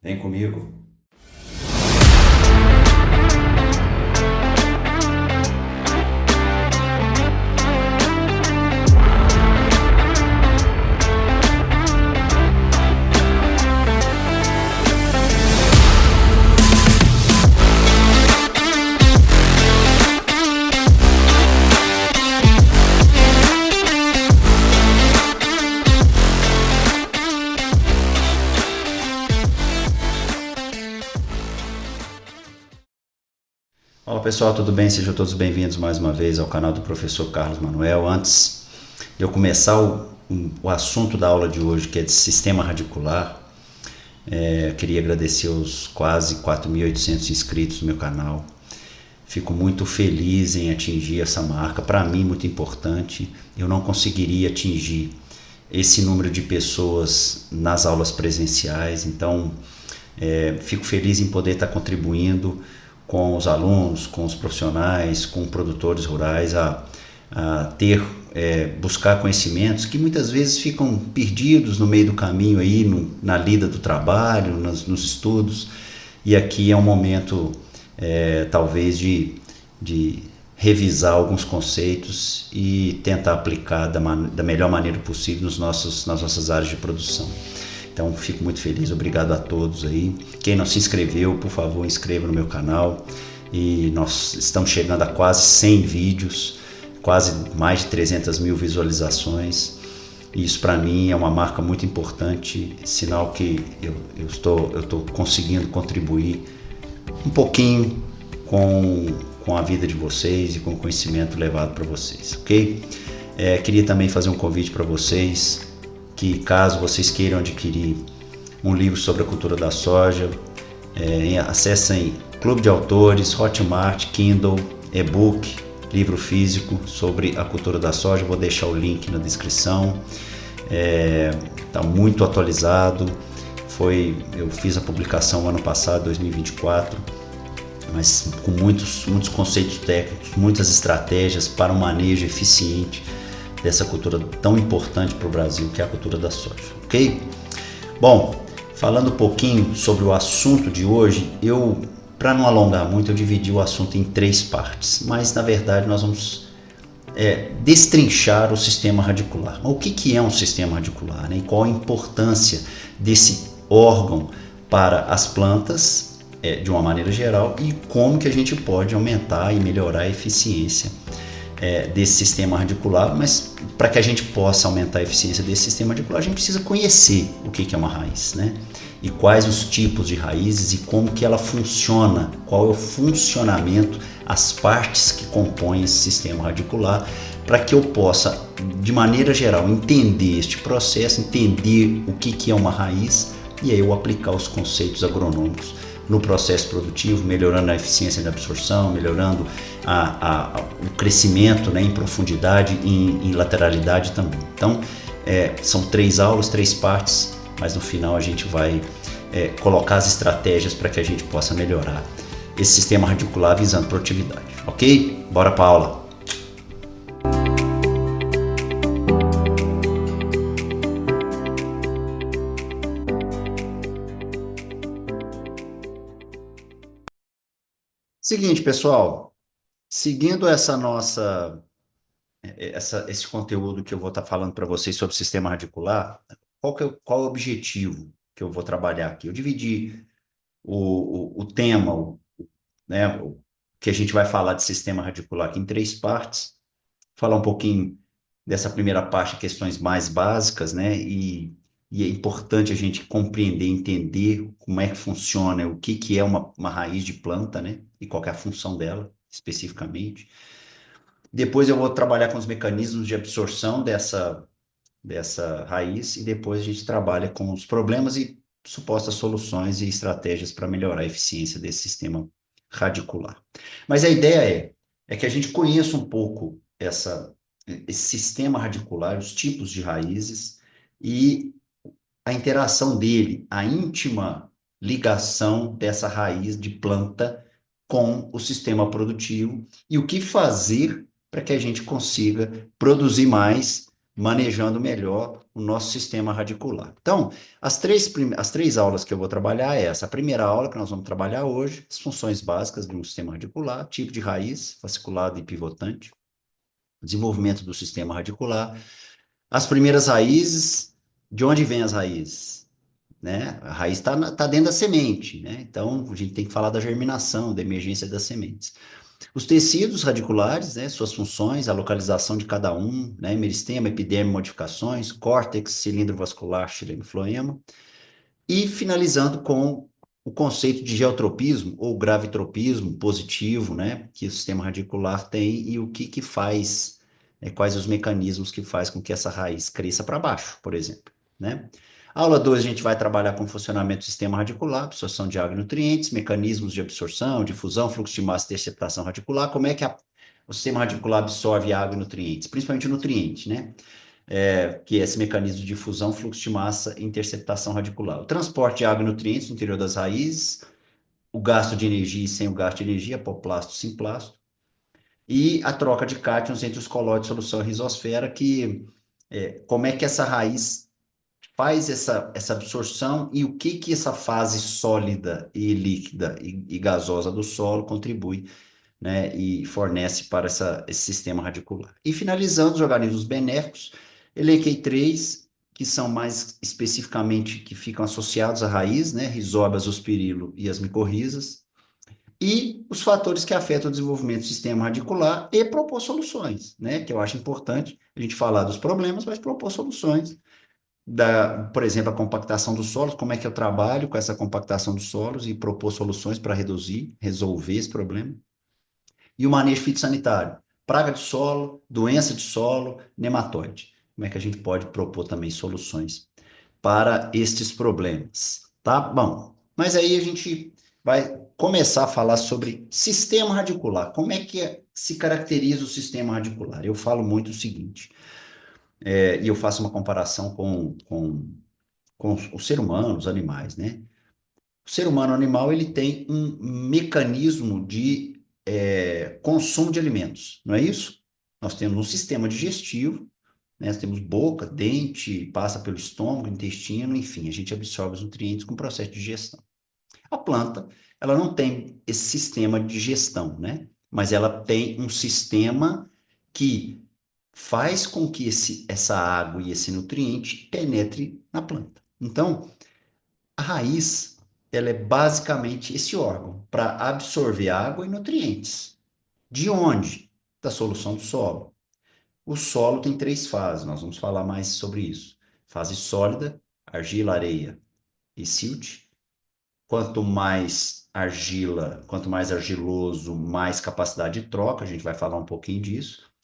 Vem comigo. Olá pessoal, tudo bem? Sejam todos bem-vindos mais uma vez ao canal do professor Carlos Manuel. Antes de eu começar o assunto da aula de hoje, que é de sistema radicular, queria agradecer os quase 4.800 inscritos no meu canal. Fico muito feliz em atingir essa marca, para mim muito importante. Eu não conseguiria atingir esse número de pessoas nas aulas presenciais, então fico feliz em poder estar contribuindo com os alunos, com os profissionais, com produtores rurais a buscar conhecimentos que muitas vezes ficam perdidos no meio do caminho aí, na lida do trabalho, nos estudos, e aqui é um momento talvez de revisar alguns conceitos e tentar aplicar da melhor maneira possível nas nossas áreas de produção. Então fico muito feliz, obrigado a todos aí. Quem não se inscreveu, por favor, inscreva no meu canal. E nós estamos chegando a quase 100 vídeos, quase mais de 300 mil visualizações. E isso para mim é uma marca muito importante, sinal que eu estou conseguindo contribuir um pouquinho com a vida de vocês e com o conhecimento levado para vocês, ok? Queria também fazer um convite para vocês, que caso vocês queiram adquirir um livro sobre a cultura da soja, acessem Clube de Autores, Hotmart, Kindle, e-book, livro físico sobre a cultura da soja. Vou deixar o link na descrição. Está muito atualizado. Eu fiz a publicação ano passado, 2024, mas com muitos conceitos técnicos, muitas estratégias para um manejo eficiente dessa cultura tão importante para o Brasil, que é a cultura da soja, ok? Bom, falando um pouquinho sobre o assunto de hoje, para não alongar muito, eu dividi o assunto em 3 partes, mas na verdade nós vamos destrinchar o sistema radicular. O que é um sistema radicular, né? E qual a importância desse órgão para as plantas, de uma maneira geral, e como que a gente pode aumentar e melhorar a eficiência desse sistema radicular. Mas para que a gente possa aumentar a eficiência desse sistema radicular, a gente precisa conhecer o que é uma raiz, né? E quais os tipos de raízes e como que ela funciona, qual é o funcionamento, as partes que compõem esse sistema radicular, para que eu possa, de maneira geral, entender este processo, entender o que é uma raiz, e aí eu aplicar os conceitos agronômicos no processo produtivo, melhorando a eficiência de absorção, melhorando o crescimento, né, em profundidade e em lateralidade também. Então, são 3 aulas, 3 partes, mas no final a gente vai colocar as estratégias para que a gente possa melhorar esse sistema radicular visando produtividade, ok? Bora para a aula! Seguinte, pessoal, seguindo esse conteúdo que eu vou estar falando para vocês sobre o sistema radicular, qual é o objetivo que eu vou trabalhar aqui? Eu dividi o tema, né, o que a gente vai falar de sistema radicular aqui em 3 partes, falar um pouquinho dessa primeira parte, questões mais básicas, né, e é importante a gente compreender, entender como é que funciona, o que é uma raiz de planta, né, e qual que é a função dela, especificamente. Depois eu vou trabalhar com os mecanismos de absorção dessa raiz, e depois a gente trabalha com os problemas e supostas soluções e estratégias para melhorar a eficiência desse sistema radicular. Mas a ideia é que a gente conheça um pouco esse sistema radicular, os tipos de raízes e a interação dele, a íntima ligação dessa raiz de planta com o sistema produtivo e o que fazer para que a gente consiga produzir mais manejando melhor o nosso sistema radicular. Então, as três aulas que eu vou trabalhar é essa. A primeira aula que nós vamos trabalhar hoje, as funções básicas de um sistema radicular, tipo de raiz, fasciculado e pivotante, desenvolvimento do sistema radicular, as primeiras raízes, de onde vêm as raízes? Né? A raiz tá dentro da semente, né? Então, a gente tem que falar da germinação, da emergência das sementes. Os tecidos radiculares, né, suas funções, a localização de cada um, né, meristema, epiderme, modificações, córtex, cilindro vascular, xilema, floema, e finalizando com o conceito de geotropismo ou gravitropismo positivo, né, que o sistema radicular tem e o que que faz, quais os mecanismos que faz com que essa raiz cresça para baixo, por exemplo, né? Aula 2 a gente vai trabalhar com o funcionamento do sistema radicular, absorção de água e nutrientes, mecanismos de absorção, difusão, fluxo de massa e interceptação radicular, como é que o sistema radicular absorve água e nutrientes, principalmente nutriente, né? Que é esse mecanismo de difusão, fluxo de massa e interceptação radicular. O transporte de água e nutrientes no interior das raízes, o gasto de energia e sem o gasto de energia, apoplasto e simplasto, e a troca de cátions entre os colóides, solução e rizosfera, como é que essa raiz faz essa absorção e o que que essa fase sólida e líquida e gasosa do solo contribui, né, e fornece para esse sistema radicular. E finalizando, os organismos benéficos, elenquei três que são mais especificamente que ficam associados à raiz, né, rizóbias, zospirilo e as micorrizas, e os fatores que afetam o desenvolvimento do sistema radicular e propor soluções, né, que eu acho importante a gente falar dos problemas, mas propor soluções por exemplo, a compactação dos solos, como é que eu trabalho com essa compactação dos solos e propor soluções para resolver esse problema. E o manejo fitossanitário, praga de solo, doença de solo, nematóide. Como é que a gente pode propor também soluções para estes problemas, tá? Bom, mas aí a gente vai começar a falar sobre sistema radicular. Como é que se caracteriza o sistema radicular? Eu falo muito o seguinte, e eu faço uma comparação com o ser humano, os animais, né? O ser humano animal ele tem um mecanismo de consumo de alimentos, não é isso? Nós temos um sistema digestivo, né? Nós temos boca, dente, passa pelo estômago, intestino, enfim, a gente absorve os nutrientes com o processo de digestão. A planta, ela não tem esse sistema de digestão, né? Mas ela tem um sistema que faz com que essa água e esse nutriente penetre na planta. Então, a raiz, ela é basicamente esse órgão para absorver água e nutrientes. De onde? Da solução do solo. O solo tem três fases, nós vamos falar mais sobre isso. Fase sólida, argila, areia e silt. Quanto mais argiloso, mais capacidade de troca, a gente vai falar um pouquinho disso.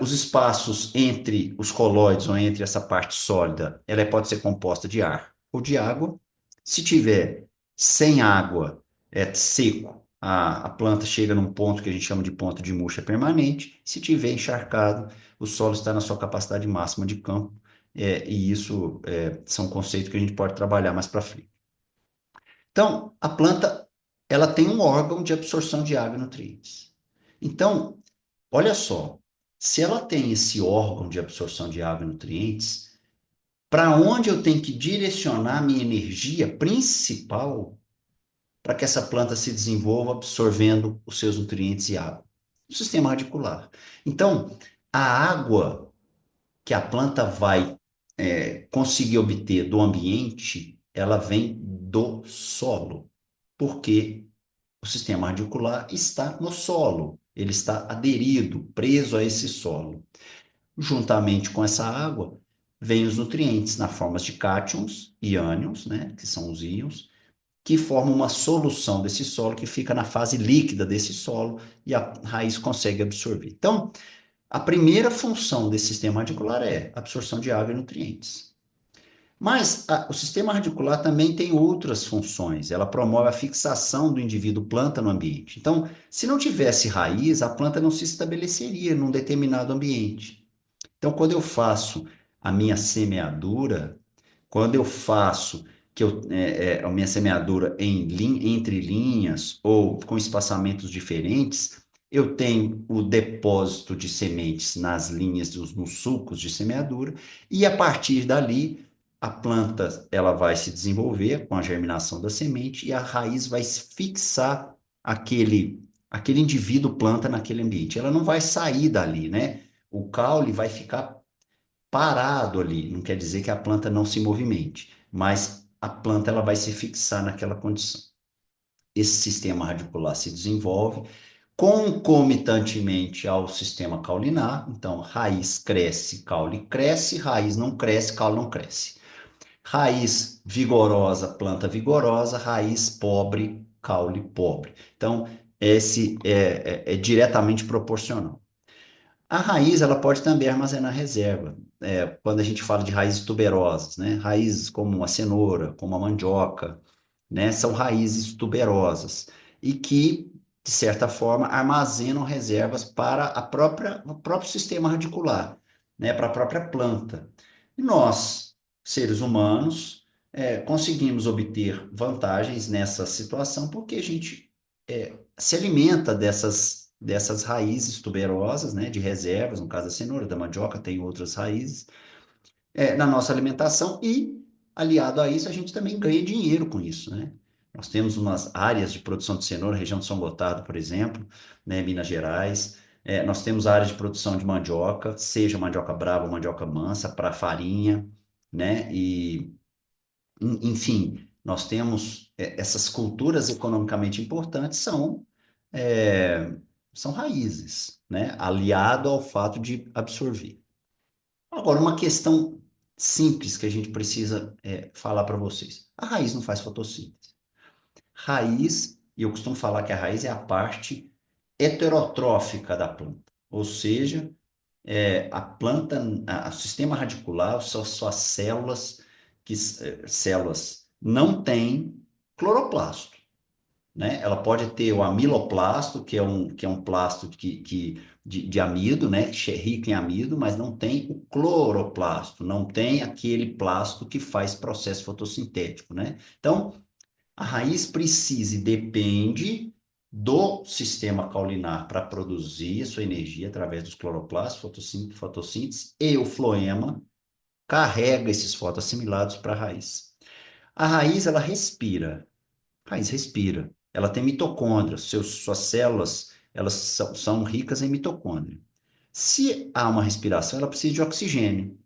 Os espaços entre os colóides ou entre essa parte sólida, ela pode ser composta de ar ou de água. Se tiver sem água, é seco, a planta chega num ponto que a gente chama de ponto de murcha permanente. Se tiver encharcado, o solo está na sua capacidade máxima de campo. E isso são conceitos que a gente pode trabalhar mais para frente. Então, a planta ela tem um órgão de absorção de água e nutrientes. Então, olha só, se ela tem esse órgão de absorção de água e nutrientes, para onde eu tenho que direcionar a minha energia principal para que essa planta se desenvolva absorvendo os seus nutrientes e água? O sistema radicular. Então, a água que a planta vai conseguir obter do ambiente, ela vem do solo, porque o sistema radicular está no solo, ele está aderido, preso a esse solo. Juntamente com essa água, vêm os nutrientes na forma de cátions e ânions, né, que são os íons, que formam uma solução desse solo que fica na fase líquida desse solo e a raiz consegue absorver. Então, a primeira função desse sistema radicular é absorção de água e nutrientes. Mas o sistema radicular também tem outras funções. Ela promove a fixação do indivíduo planta no ambiente. Então, se não tivesse raiz, a planta não se estabeleceria num determinado ambiente. Então, quando eu faço a minha semeadura, quando eu faço a minha semeadura entre linhas ou com espaçamentos diferentes, eu tenho o depósito de sementes nas linhas, nos sulcos de semeadura, e a partir dali, a planta ela vai se desenvolver com a germinação da semente e a raiz vai se fixar aquele indivíduo planta naquele ambiente. Ela não vai sair dali, né? O caule vai ficar parado ali. Não quer dizer que a planta não se movimente, mas a planta ela vai se fixar naquela condição. Esse sistema radicular se desenvolve concomitantemente ao sistema caulinar. Então, raiz cresce, caule cresce, raiz não cresce, caule não cresce. Raiz vigorosa, planta vigorosa, raiz pobre, caule pobre. Então, esse é diretamente proporcional. A raiz, ela pode também armazenar reserva. Quando a gente fala de raízes tuberosas, né? Raízes como a cenoura, como a mandioca, né? São raízes tuberosas e que, de certa forma, armazenam reservas para o próprio sistema radicular, né? Para a própria planta. E nós, seres humanos, conseguimos obter vantagens nessa situação porque a gente se alimenta dessas raízes tuberosas, né, de reservas, no caso da cenoura, da mandioca, tem outras raízes, na nossa alimentação e, aliado a isso, a gente também ganha dinheiro com isso, né? Nós temos umas áreas de produção de cenoura, região de São Gotardo, por exemplo, né, Minas Gerais. Nós temos áreas de produção de mandioca, seja mandioca brava ou mandioca mansa, para farinha, né? Enfim, nós temos essas culturas economicamente importantes é, são raízes, né? Aliado ao fato de absorver. Agora, uma questão simples que a gente precisa falar para vocês. A raiz não faz fotossíntese. Raiz, e eu costumo falar que a raiz é a parte heterotrófica da planta, ou seja, a planta, o sistema radicular, são suas células, células não têm cloroplasto, né? Ela pode ter o amiloplasto, que é um plasto de amido, né? Que é rico em amido, mas não tem o cloroplasto, não tem aquele plasto que faz processo fotossintético, né? Então, a raiz precisa e depende do sistema caulinar para produzir a sua energia através dos cloroplastos, fotossíntese, e o floema carrega esses fotoassimilados para a raiz. A raiz, ela respira. A raiz respira. Ela tem mitocôndrias. Suas células, elas são ricas em mitocôndria. Se há uma respiração, ela precisa de oxigênio.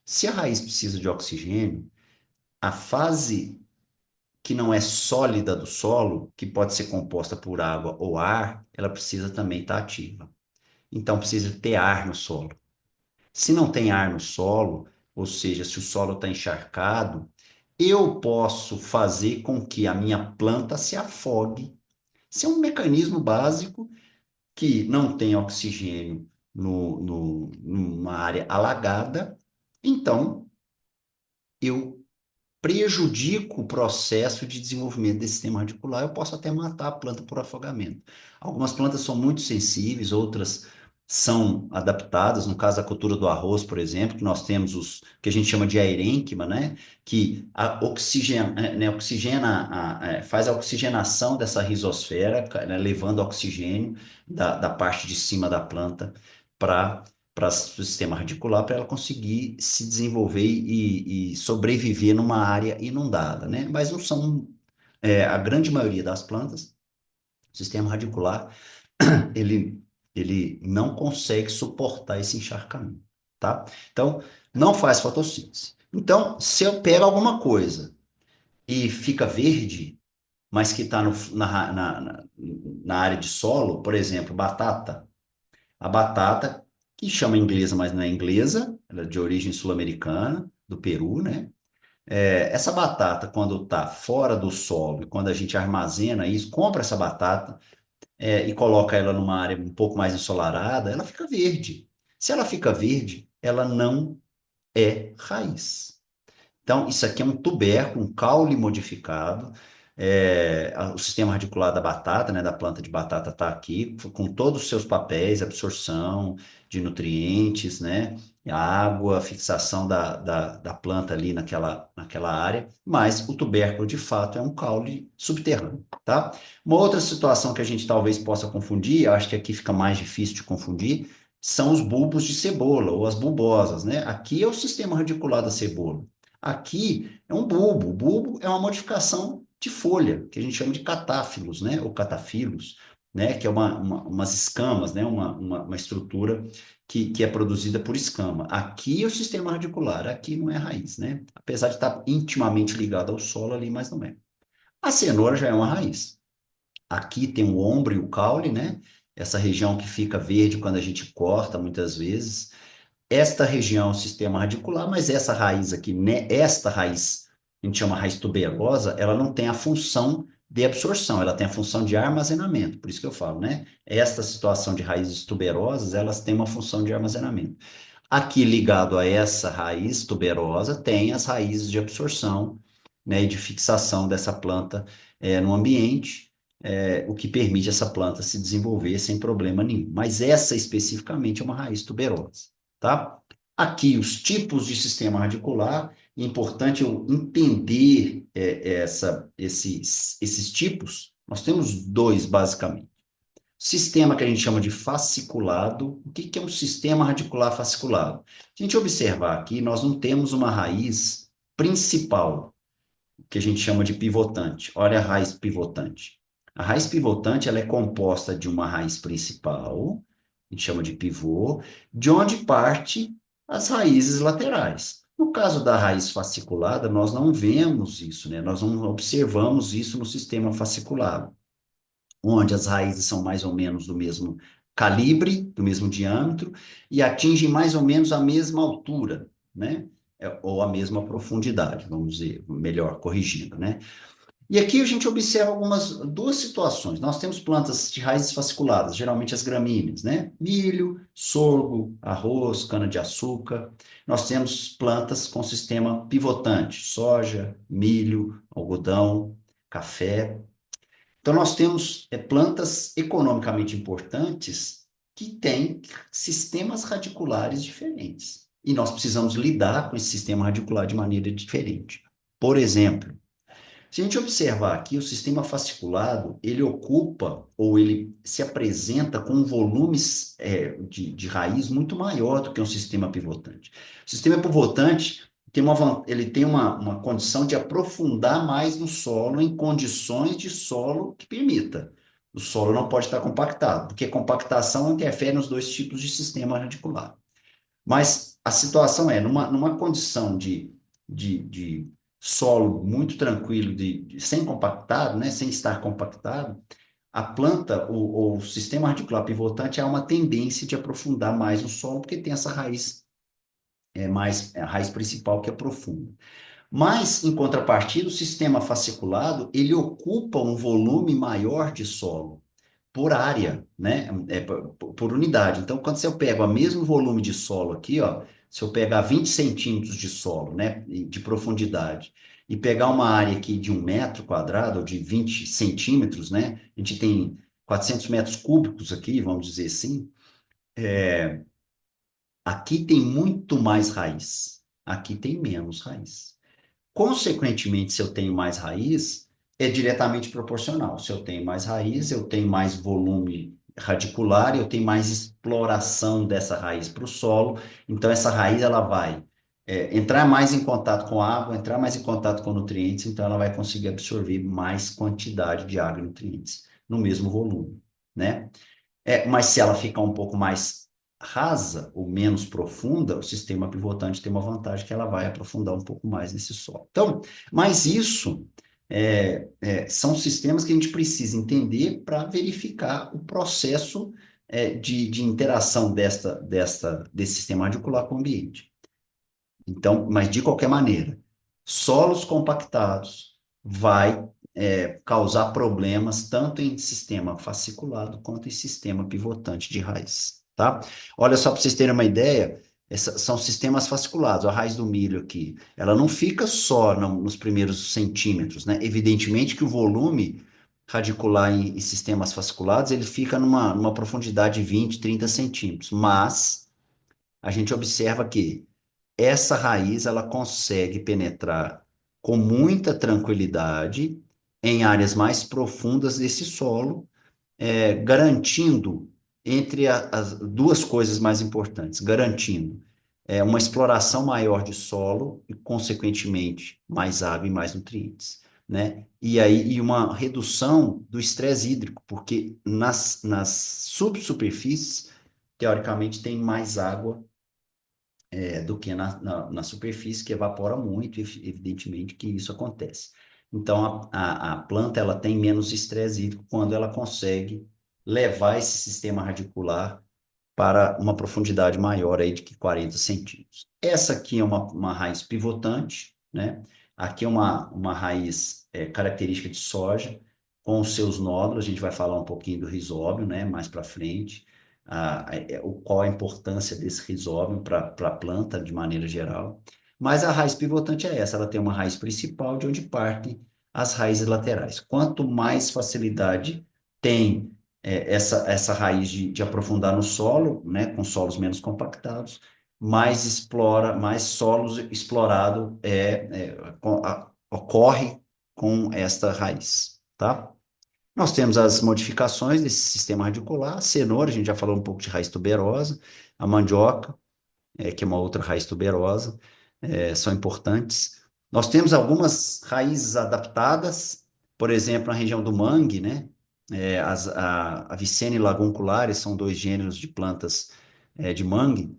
Se a raiz precisa de oxigênio, a fase que não é sólida do solo, que pode ser composta por água ou ar, ela precisa também estar ativa. Então precisa ter ar no solo. Se não tem ar no solo, ou seja, se o solo está encharcado, eu posso fazer com que a minha planta se afogue. Isso é um mecanismo básico que não tem oxigênio numa área alagada, então eu prejudico o processo de desenvolvimento desse sistema radicular, eu posso até matar a planta por afogamento. Algumas plantas são muito sensíveis, outras são adaptadas, no caso da cultura do arroz, por exemplo, que nós temos os que a gente chama de aerênquima, né? Que oxigena, faz a oxigenação dessa rizosfera, né? Levando oxigênio da parte de cima da planta para o sistema radicular, para ela conseguir se desenvolver e sobreviver numa área inundada, né? Mas não são, a grande maioria das plantas, o sistema radicular, ele, ele não consegue suportar esse encharcamento, tá? Então, não faz fotossíntese. Então, se eu pego alguma coisa e fica verde, mas que está na área de solo, por exemplo, batata, a batata, que chama inglesa, mas não é inglesa, ela é de origem sul-americana, do Peru, né? Essa batata, quando está fora do solo e quando a gente armazena isso, compra essa batata, e coloca ela numa área um pouco mais ensolarada, ela fica verde. Se ela fica verde, ela não é raiz. Então, isso aqui é um tubérculo, um caule modificado. O sistema radicular da batata, né, da planta de batata, está aqui, com todos os seus papéis, absorção, de nutrientes, né? A água, a fixação da planta ali naquela área, mas o tubérculo, de fato, é um caule subterrâneo, tá? Uma outra situação que a gente talvez possa confundir, eu acho que aqui fica mais difícil de confundir, são os bulbos de cebola, ou as bulbosas, né? Aqui é o sistema radicular da cebola. Aqui é um bulbo. O bulbo é uma modificação de folha, que a gente chama de catáfilos, né? Ou catafilos, né? Que é umas escamas, né? Uma estrutura que é produzida por escama. Aqui é o sistema radicular, aqui não é a raiz, né? Apesar de estar intimamente ligado ao solo ali, mas não é. A cenoura já é uma raiz. Aqui tem o ombro e o caule, né? Essa região que fica verde quando a gente corta, muitas vezes. Esta região é o sistema radicular, mas essa raiz aqui, né? Esta raiz, a gente chama raiz tuberosa, ela não tem a função de absorção, ela tem a função de armazenamento. Por isso que eu falo, né? Esta situação de raízes tuberosas, elas têm uma função de armazenamento. Aqui, ligado a essa raiz tuberosa, tem as raízes de absorção, né, e de fixação dessa planta no ambiente, o que permite essa planta se desenvolver sem problema nenhum. Mas essa especificamente é uma raiz tuberosa, tá? Aqui, os tipos de sistema radicular, é importante eu entender esses tipos. Nós temos dois, basicamente. Sistema que a gente chama de fasciculado. O que é um sistema radicular fasciculado? Se a gente observar aqui, nós não temos uma raiz principal, que a gente chama de pivotante. Olha a raiz pivotante. A raiz pivotante ela é composta de uma raiz principal, a gente chama de pivô, de onde parte as raízes laterais. No caso da raiz fasciculada, nós não vemos isso, né? Nós não observamos isso no sistema fasciculado, onde as raízes são mais ou menos do mesmo calibre, do mesmo diâmetro, e atingem mais ou menos a mesma altura, né? Ou a mesma profundidade, vamos dizer, melhor corrigindo, né? E aqui a gente observa duas situações. Nós temos plantas de raízes fasciculadas, geralmente as gramíneas, né? Milho, sorgo, arroz, cana-de-açúcar. Nós temos plantas com sistema pivotante, soja, milho, algodão, café. Então, nós temos plantas economicamente importantes que têm sistemas radiculares diferentes. E nós precisamos lidar com esse sistema radicular de maneira diferente. Por exemplo, se a gente observar aqui, o sistema fasciculado, ele ocupa ou ele se apresenta com volumes de raiz muito maior do que um sistema pivotante. O sistema pivotante ele tem uma condição de aprofundar mais no solo em condições de solo que permita. O solo não pode estar compactado, porque compactação interfere nos dois tipos de sistema radicular. Mas a situação é, numa condição de solo muito tranquilo, sem compactado, né, sem estar compactado, a planta, o sistema radicular pivotante, há uma tendência de aprofundar mais o solo, porque tem essa raiz, a raiz principal que aprofunda. Mas, em contrapartida, o sistema fasciculado, ele ocupa um volume maior de solo por área, né? Por unidade. Então, quando você pega o mesmo volume de solo aqui, ó, se eu pegar 20 centímetros de solo, né, de profundidade, e pegar uma área aqui de 1 metro quadrado, ou de 20 centímetros, né, a gente tem 400 metros cúbicos aqui, vamos dizer assim, aqui tem muito mais raiz, aqui tem menos raiz. Consequentemente, se eu tenho mais raiz, é diretamente proporcional. Se eu tenho mais raiz, eu tenho mais volume radicular, eu tenho mais exploração dessa raiz para o solo. Então, essa raiz ela vai entrar mais em contato com a água, entrar mais em contato com nutrientes, então ela vai conseguir absorver mais quantidade de água e nutrientes no mesmo volume, né? Mas se ela ficar um pouco mais rasa ou menos profunda, o sistema pivotante tem uma vantagem que ela vai aprofundar um pouco mais nesse solo. Então, mas isso são sistemas que a gente precisa entender para verificar o processo de interação desse sistema radicular com o ambiente. Então, mas de qualquer maneira, solos compactados vai causar problemas tanto em sistema fasciculado quanto em sistema pivotante de raiz, tá? Olha só para vocês terem uma ideia, são sistemas fasciculados. A raiz do milho aqui, ela não fica só nos primeiros centímetros, né? Evidentemente que o volume radicular em sistemas fasciculados, ele fica numa profundidade de 20, 30 centímetros, mas a gente observa que essa raiz ela consegue penetrar com muita tranquilidade em áreas mais profundas desse solo, garantindo as duas coisas mais importantes, garantindo uma exploração maior de solo e, consequentemente, mais água e mais nutrientes, né? E aí e uma redução do estresse hídrico, porque nas subsuperfícies, teoricamente, tem mais água do que na superfície, que evapora muito, e evidentemente que isso acontece. Então, a planta ela tem menos estresse hídrico quando ela consegue levar esse sistema radicular para uma profundidade maior aí de que 40 centímetros. Essa aqui é uma raiz pivotante, né? Aqui é uma raiz característica de soja, com os seus nódulos, a gente vai falar um pouquinho do rizóbio, né? Mais para frente, qual a importância desse rizóbio para a planta de maneira geral. Mas a raiz pivotante é essa, ela tem uma raiz principal de onde partem as raízes laterais. Quanto mais facilidade tem essa raiz de aprofundar no solo, né, com solos menos compactados, mais solos explorado ocorre com esta raiz, tá? Nós temos as modificações desse sistema radicular, a cenoura, a gente já falou um pouco de raiz tuberosa, a mandioca, que é uma outra raiz tuberosa, são importantes. Nós temos algumas raízes adaptadas, por exemplo, na região do mangue, né? A Vicenia e Lagunculares são dois gêneros de plantas de mangue.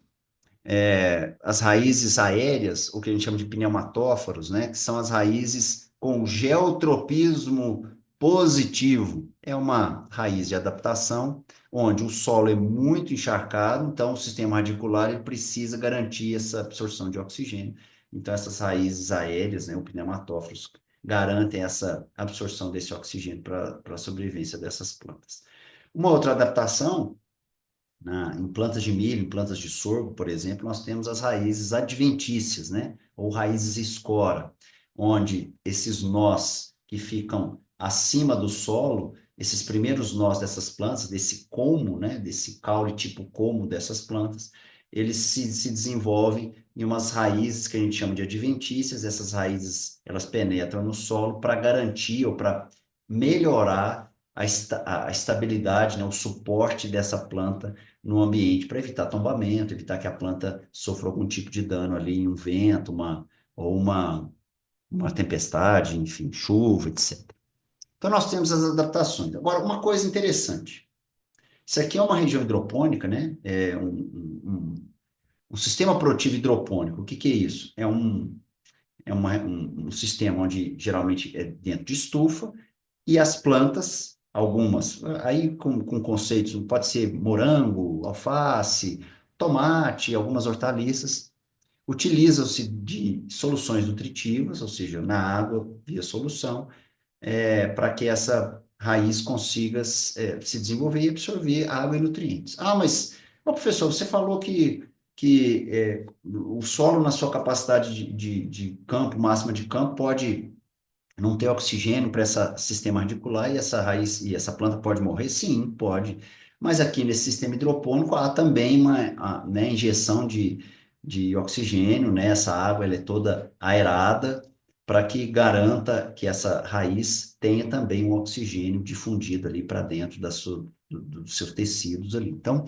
As raízes aéreas, o que a gente chama de pneumatóforos, né? Que são as raízes com geotropismo positivo. É uma raiz de adaptação, onde o solo é muito encharcado, então o sistema radicular ele precisa garantir essa absorção de oxigênio. Então, essas raízes aéreas, né, o pneumatóforos, garantem essa absorção desse oxigênio para a sobrevivência dessas plantas. Uma outra adaptação em plantas de milho, em plantas de sorgo, por exemplo, nós temos as raízes adventícias, né? Ou raízes escora, onde esses nós que ficam acima do solo, esses primeiros nós dessas plantas, desse colmo, né? Desse caule tipo colmo dessas plantas, eles se desenvolvem em umas raízes que a gente chama de adventícias. Essas raízes, elas penetram no solo para garantir ou para melhorar a estabilidade, né? O suporte dessa planta no ambiente para evitar tombamento, evitar que a planta sofra algum tipo de dano ali em um vento, ou uma tempestade, enfim, chuva, etc. Então, nós temos as adaptações. Agora, uma coisa interessante. Isso aqui é uma região hidropônica, né? Um sistema produtivo hidropônico. O que que é isso? Um sistema onde geralmente é dentro de estufa e as plantas, algumas, aí com conceitos, pode ser morango, alface, tomate, algumas hortaliças, utilizam-se de soluções nutritivas, ou seja, na água, via solução, para que essa raiz consiga se desenvolver e absorver água e nutrientes. Ah, mas, ô, professor, você falou que o solo, na sua capacidade de campo, máxima de campo, pode não ter oxigênio para esse sistema radicular e essa raiz e essa planta pode morrer? Sim, pode. Mas aqui nesse sistema hidropônico há também né, injeção de oxigênio, né? Essa água ela é toda aerada para que garanta que essa raiz tenha também um oxigênio difundido ali para dentro dos seus tecidos ali. Então,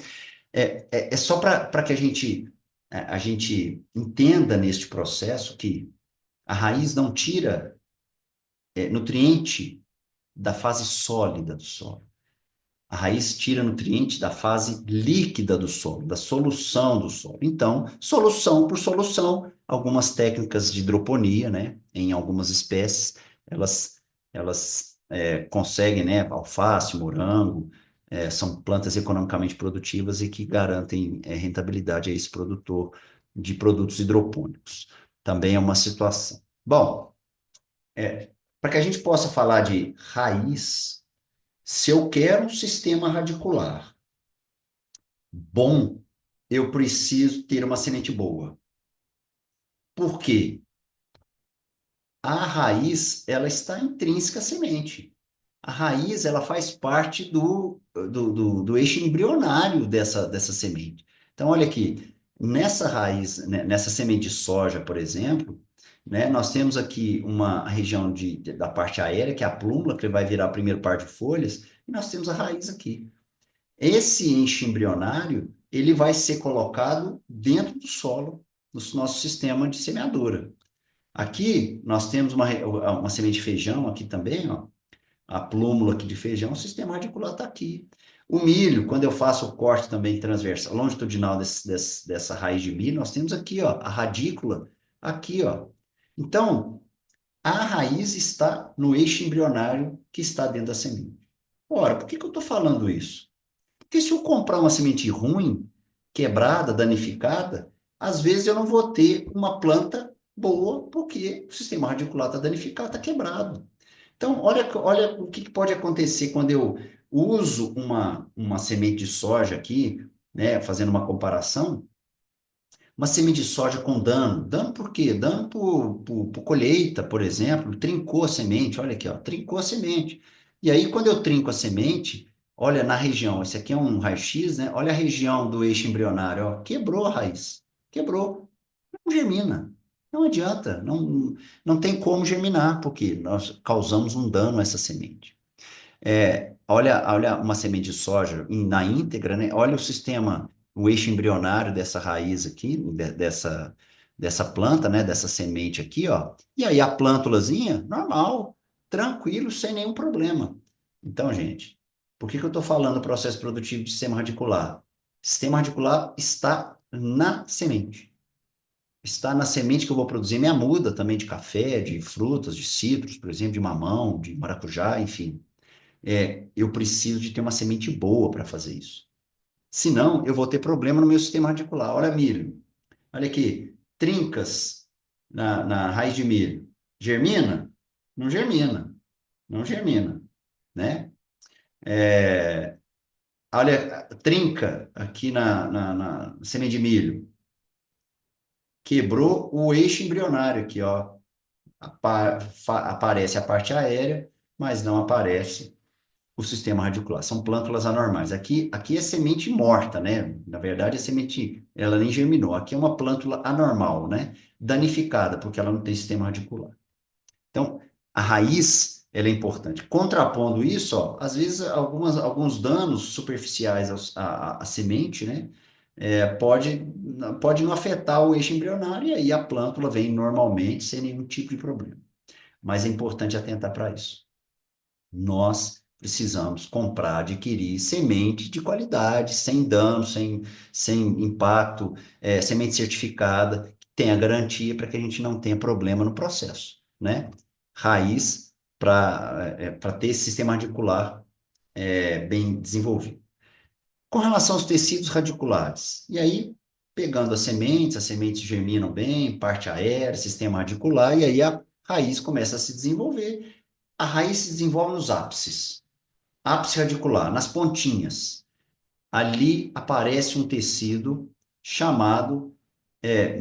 é só para que a gente entenda neste processo que a raiz não tira nutriente da fase sólida do solo. A raiz tira nutriente da fase líquida do solo, da solução do solo. Então, solução por solução, algumas técnicas de hidroponia, né, em algumas espécies, elas conseguem, né, alface, morango, são plantas economicamente produtivas e que garantem rentabilidade a esse produtor de produtos hidropônicos. Também é uma situação. Bom, para que a gente possa falar de raiz, se eu quero um sistema radicular bom, eu preciso ter uma semente boa. Por quê? A raiz, ela está intrínseca à semente. A raiz, ela faz parte do eixo embrionário dessa semente. Então, olha aqui, Nessa raiz, né, nessa semente de soja, por exemplo, né, nós temos aqui uma região da parte aérea, que é a plúmula, que vai virar o primeiro par de folhas, e nós temos a raiz aqui. Esse eixo embrionário, ele vai ser colocado dentro do solo, do nosso sistema de semeadura. Aqui, nós temos uma semente de feijão aqui também, ó, a plúmula aqui de feijão, o sistema radicular está aqui. O milho, quando eu faço o corte também transversal, longitudinal dessa raiz de milho, nós temos aqui, ó, a radícula, aqui, ó. Então, a raiz está no eixo embrionário que está dentro da semente. Ora, por que que eu estou falando isso? Porque se eu comprar uma semente ruim, quebrada, danificada, às vezes eu não vou ter uma planta boa, porque o sistema radicular está danificado, está quebrado. Então, olha o que pode acontecer quando eu uso uma semente de soja aqui, né, fazendo uma comparação, uma semente de soja com dano. Dano por quê? Dano por colheita, por exemplo, trincou a semente, olha aqui, ó, trincou a semente. E aí, quando eu trinco a semente, olha na região, esse aqui é um raio-x, né? Olha a região do eixo embrionário, ó, quebrou a raiz, quebrou, não germina. Não adianta, não tem como germinar, porque nós causamos um dano a essa semente. Olha uma semente de soja na íntegra, né? Olha o sistema, o eixo embrionário dessa raiz aqui, dessa planta, né? Dessa semente aqui, ó. E aí a plântulazinha, normal, tranquilo, sem nenhum problema. Então, gente, por que que eu estou falando do processo produtivo de sistema radicular? Sistema radicular está na semente. Está na semente que eu vou produzir minha muda também de café, de frutas, de citros, por exemplo, de mamão, de maracujá, enfim. Eu preciso de ter uma semente boa para fazer isso. Senão, eu vou ter problema no meu sistema radicular. Olha milho. Olha aqui. Trincas na raiz de milho. Germina? Não germina. Não germina, né? É, olha, trinca aqui na semente de milho. Quebrou o eixo embrionário aqui, ó. Aparece a parte aérea, mas não aparece o sistema radicular. São plântulas anormais. Aqui é semente morta, né? Na verdade, a semente, ela nem germinou. Aqui é uma plântula anormal, né? Danificada, porque ela não tem sistema radicular. Então, a raiz, ela é importante. Contrapondo isso, ó, às vezes, alguns danos superficiais à semente, né? Pode não afetar o eixo embrionário e aí a plântula vem normalmente, sem nenhum tipo de problema. Mas é importante atentar para isso. Nós precisamos comprar, adquirir semente de qualidade, sem dano, sem impacto, semente certificada, que tenha garantia para que a gente não tenha problema no processo, né? Raiz para ter esse sistema radicular bem desenvolvido. Com relação aos tecidos radiculares, e aí, pegando as sementes germinam bem, parte aérea, sistema radicular, e aí a raiz começa a se desenvolver. A raiz se desenvolve nos ápices. Ápice radicular, nas pontinhas. Ali aparece um tecido chamado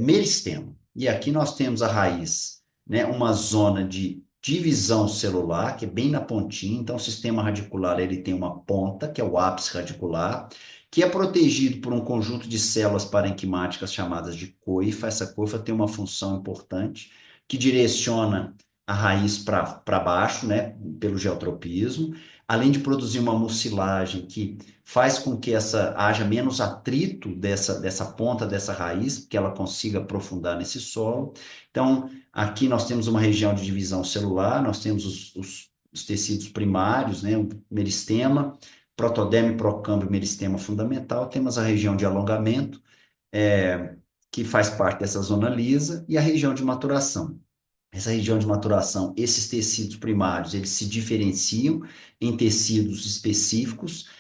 meristema. E aqui nós temos a raiz, né, uma zona de divisão celular, que é bem na pontinha. Então, o sistema radicular ele tem uma ponta, que é o ápice radicular, que é protegido por um conjunto de células parenquimáticas chamadas de coifa. Essa coifa tem uma função importante, que direciona a raiz para baixo, né, pelo geotropismo, além de produzir uma mucilagem que faz com que haja menos atrito dessa ponta dessa raiz, que ela consiga aprofundar nesse solo. Então, aqui nós temos uma região de divisão celular, nós temos os tecidos primários, né, o meristema, protoderme, procâmbio, meristema fundamental, temos a região de alongamento, que faz parte dessa zona lisa, e a região de maturação. Essa região de maturação, esses tecidos primários, eles se diferenciam em tecidos específicos,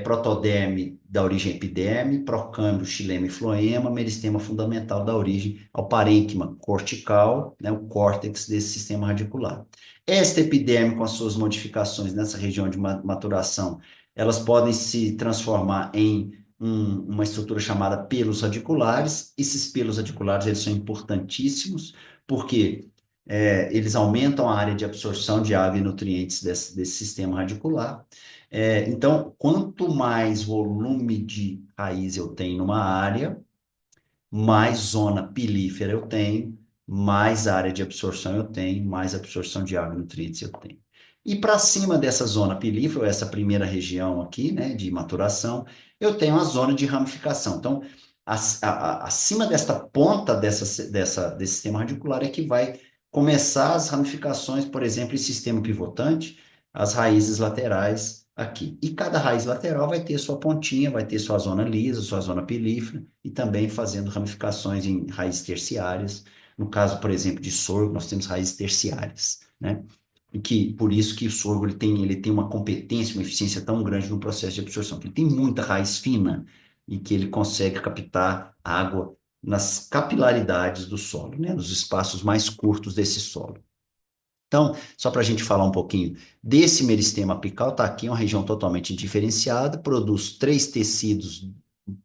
protoderme da origem epiderme, procâmbio, xilema e floema, meristema fundamental da origem ao parênquima cortical, né, o córtex desse sistema radicular. Esta epiderme, com as suas modificações nessa região de maturação, elas podem se transformar em uma estrutura chamada pelos radiculares. Esses pelos radiculares, eles são importantíssimos, porque eles aumentam a área de absorção de água e nutrientes desse sistema radicular. Então, quanto mais volume de raiz eu tenho numa área, mais zona pilífera eu tenho, mais área de absorção eu tenho, mais absorção de água e nutrientes eu tenho. E para cima dessa zona pilífera, essa primeira região aqui, né, de maturação, eu tenho a zona de ramificação. Então, acima desta ponta desse sistema radicular é que vai começar as ramificações, por exemplo, em sistema pivotante, as raízes laterais aqui. E cada raiz lateral vai ter sua pontinha, vai ter sua zona lisa, sua zona pilífera, e também fazendo ramificações em raízes terciárias. No caso, por exemplo, de sorgo, nós temos raízes terciárias, né? E que, por isso que o sorgo ele tem uma competência, uma eficiência tão grande no processo de absorção, que ele tem muita raiz fina e que ele consegue captar água nas capilaridades do solo, né? Nos espaços mais curtos desse solo. Então, só para a gente falar um pouquinho desse meristema apical, está aqui uma região totalmente diferenciada, produz três tecidos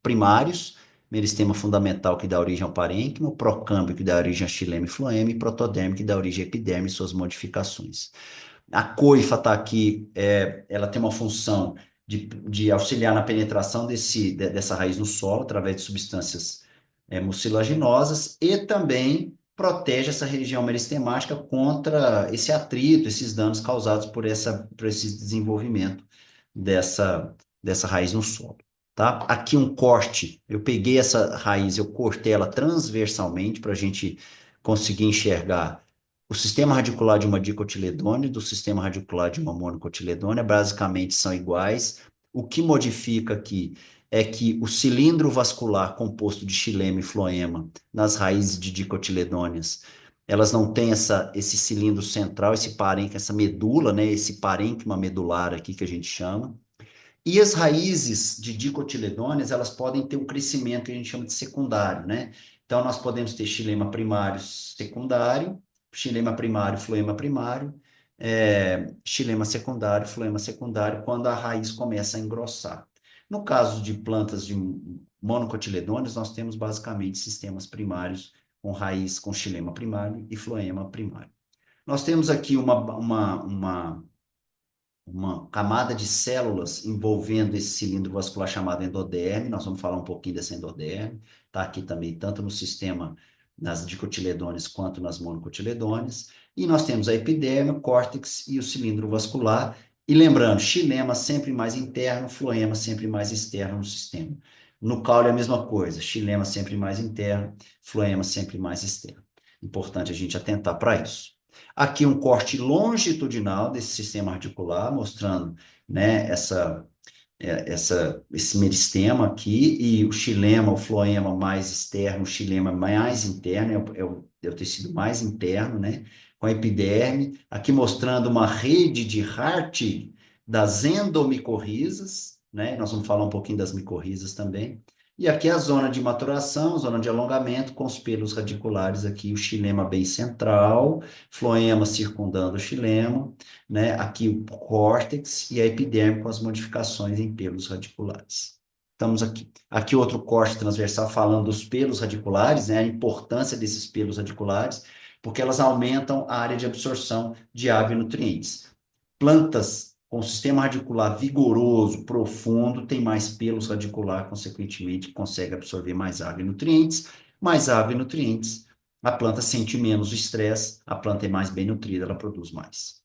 primários, meristema fundamental que dá origem ao parênquima, o procâmbio que dá origem a xilema e floema, e protoderme que dá origem à epiderme e suas modificações. A coifa está aqui, ela tem uma função de auxiliar na penetração dessa raiz no solo, através de substâncias mucilaginosas, e também protege essa região meristemática contra esse atrito, esses danos causados por esse desenvolvimento dessa raiz no solo. Tá? Aqui um corte, eu peguei essa raiz, eu cortei ela transversalmente para a gente conseguir enxergar o sistema radicular de uma dicotiledônia e do sistema radicular de uma monocotiledônia basicamente são iguais. O que modifica aqui é que o cilindro vascular composto de xilema e floema nas raízes de dicotiledôneas, elas não têm esse cilindro central, esse parênquima, essa medula, né, esse parênquima medular aqui que a gente chama. E as raízes de dicotiledôneas, elas podem ter um crescimento que a gente chama de secundário, né? Então, nós podemos ter xilema primário secundário, xilema primário, floema primário, xilema secundário, floema secundário, quando a raiz começa a engrossar. No caso de plantas de monocotiledôneas, nós temos basicamente sistemas primários com raiz com xilema primário e floema primário. Nós temos aqui uma camada de células envolvendo esse cilindro vascular chamado endoderme. Nós vamos falar um pouquinho dessa endoderme. Está aqui também, tanto no sistema, nas dicotiledôneas quanto nas monocotiledôneas. E nós temos a epiderme, o córtex e o cilindro vascular. E lembrando, xilema sempre mais interno, floema sempre mais externo no sistema. No caule é a mesma coisa, xilema sempre mais interno, floema sempre mais externo. Importante a gente atentar para isso. Aqui um corte longitudinal desse sistema articular, mostrando, né, esse meristema aqui, e o xilema, o floema mais externo, o xilema mais interno, é o tecido mais interno, né, com a epiderme, aqui mostrando uma rede de Hart das endomicorrizas, né, nós vamos falar um pouquinho das micorrizas também, e aqui a zona de maturação, zona de alongamento, com os pelos radiculares aqui, o xilema bem central, floema circundando o xilema, né? Aqui o córtex e a epiderme com as modificações em pelos radiculares. Estamos aqui. Aqui outro corte transversal falando dos pelos radiculares, né? A importância desses pelos radiculares, porque elas aumentam a área de absorção de água e nutrientes. Plantas com sistema radicular vigoroso, profundo, tem mais pelos radicular, consequentemente, consegue absorver mais água e nutrientes, a planta sente menos o estresse, a planta é mais bem nutrida, ela produz mais.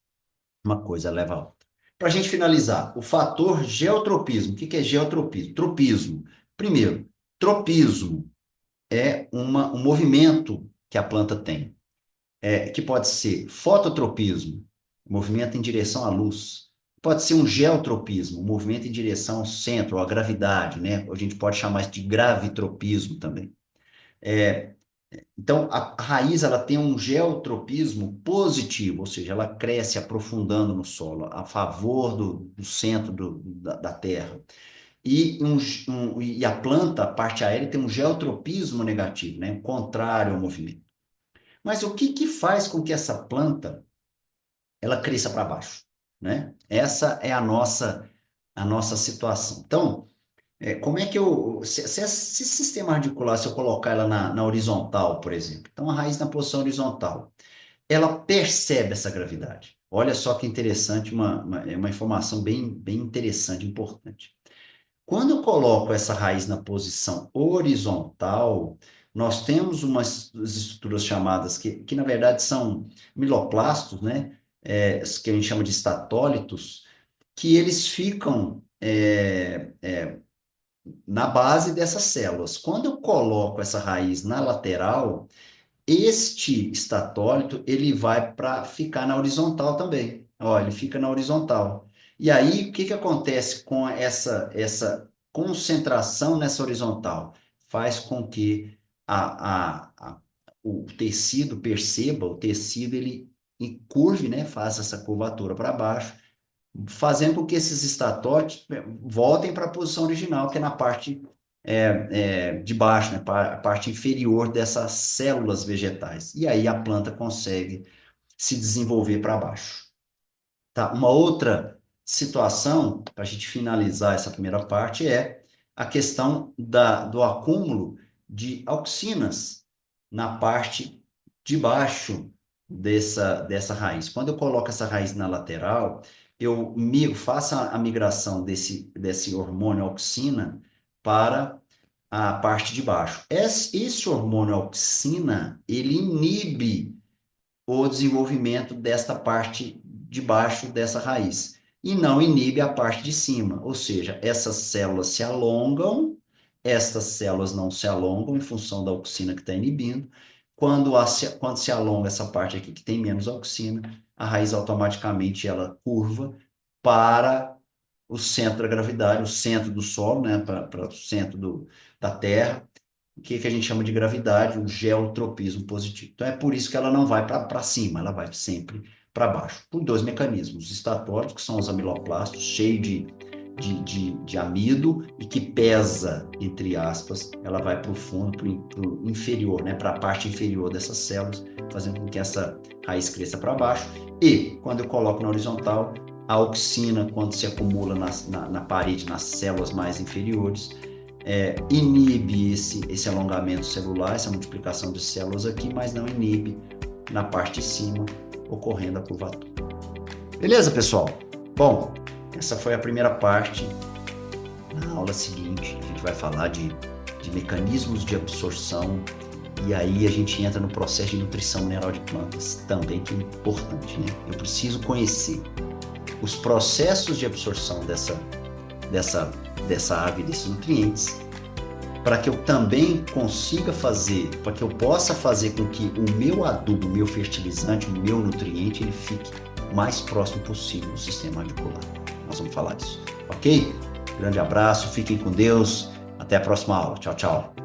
Uma coisa leva a outra. Para a gente finalizar, o fator geotropismo. O que é geotropismo? Tropismo. Primeiro, tropismo é um movimento que a planta tem, que pode ser fototropismo, movimento em direção à luz. Pode ser um geotropismo, movimento em direção ao centro, à gravidade, né? A gente pode chamar isso de gravitropismo também. Então, a raiz ela tem um geotropismo positivo, ou seja, ela cresce aprofundando no solo, a favor do centro da terra. E a planta, a parte aérea, tem um geotropismo negativo, né? Contrário ao movimento. Mas o que faz com que essa planta ela cresça para baixo, né? Essa é a nossa situação. Então, como é que se esse sistema radicular, se eu colocar ela na horizontal, por exemplo, então a raiz na posição horizontal, ela percebe essa gravidade. Olha só que interessante, uma informação bem, bem interessante, importante. Quando eu coloco essa raiz na posição horizontal, nós temos umas estruturas chamadas, que na verdade são miloplastos, né? Que a gente chama de estatólitos, que eles ficam na base dessas células. Quando eu coloco essa raiz na lateral, este estatólito, ele vai para ficar na horizontal também. Ó, ele fica na horizontal. E aí, o que que acontece com essa concentração nessa horizontal? Faz com que o tecido perceba, o tecido ele curve, né? Faça essa curvatura para baixo, fazendo com que esses estatólitos voltem para a posição original, que é na parte de baixo, né, a parte inferior dessas células vegetais. E aí a planta consegue se desenvolver para baixo. Tá? Uma outra situação, para a gente finalizar essa primeira parte, é a questão do acúmulo de auxinas na parte de baixo dessa raiz. Quando eu coloco essa raiz na lateral, eu faço a migração desse hormônio auxina para a parte de baixo. Esse hormônio auxina, ele inibe o desenvolvimento desta parte de baixo dessa raiz e não inibe a parte de cima, ou seja, essas células se alongam, estas células não se alongam em função da auxina que está inibindo. Quando se alonga essa parte aqui que tem menos auxina, a raiz automaticamente ela curva para o centro da gravidade, o centro do solo, né, para o centro da Terra, que a gente chama de gravidade, o geotropismo positivo. Então é por isso que ela não vai para cima, ela vai sempre para baixo, por dois mecanismos: os estatólicos, que são os amiloplastos, cheios de amido e que pesa, entre aspas, ela vai para o fundo, para o inferior, né, para a parte inferior dessas células, fazendo com que essa raiz cresça para baixo. E quando eu coloco na horizontal, a auxina, quando se acumula na parede, nas células mais inferiores, inibe esse alongamento celular, essa multiplicação de células aqui, mas não inibe na parte de cima, ocorrendo a curvatura. Beleza, pessoal? Bom, essa foi a primeira parte. Na aula seguinte, a gente vai falar de mecanismos de absorção, e aí a gente entra no processo de nutrição mineral de plantas, também que é importante, né? Eu preciso conhecer os processos de absorção dessa ave, desses nutrientes, para que eu também consiga fazer, para que eu possa fazer com que o meu adubo, o meu fertilizante, o meu nutriente, ele fique o mais próximo possível do sistema radicular. Nós vamos falar disso, ok? Grande abraço, fiquem com Deus, até a próxima aula. Tchau, tchau.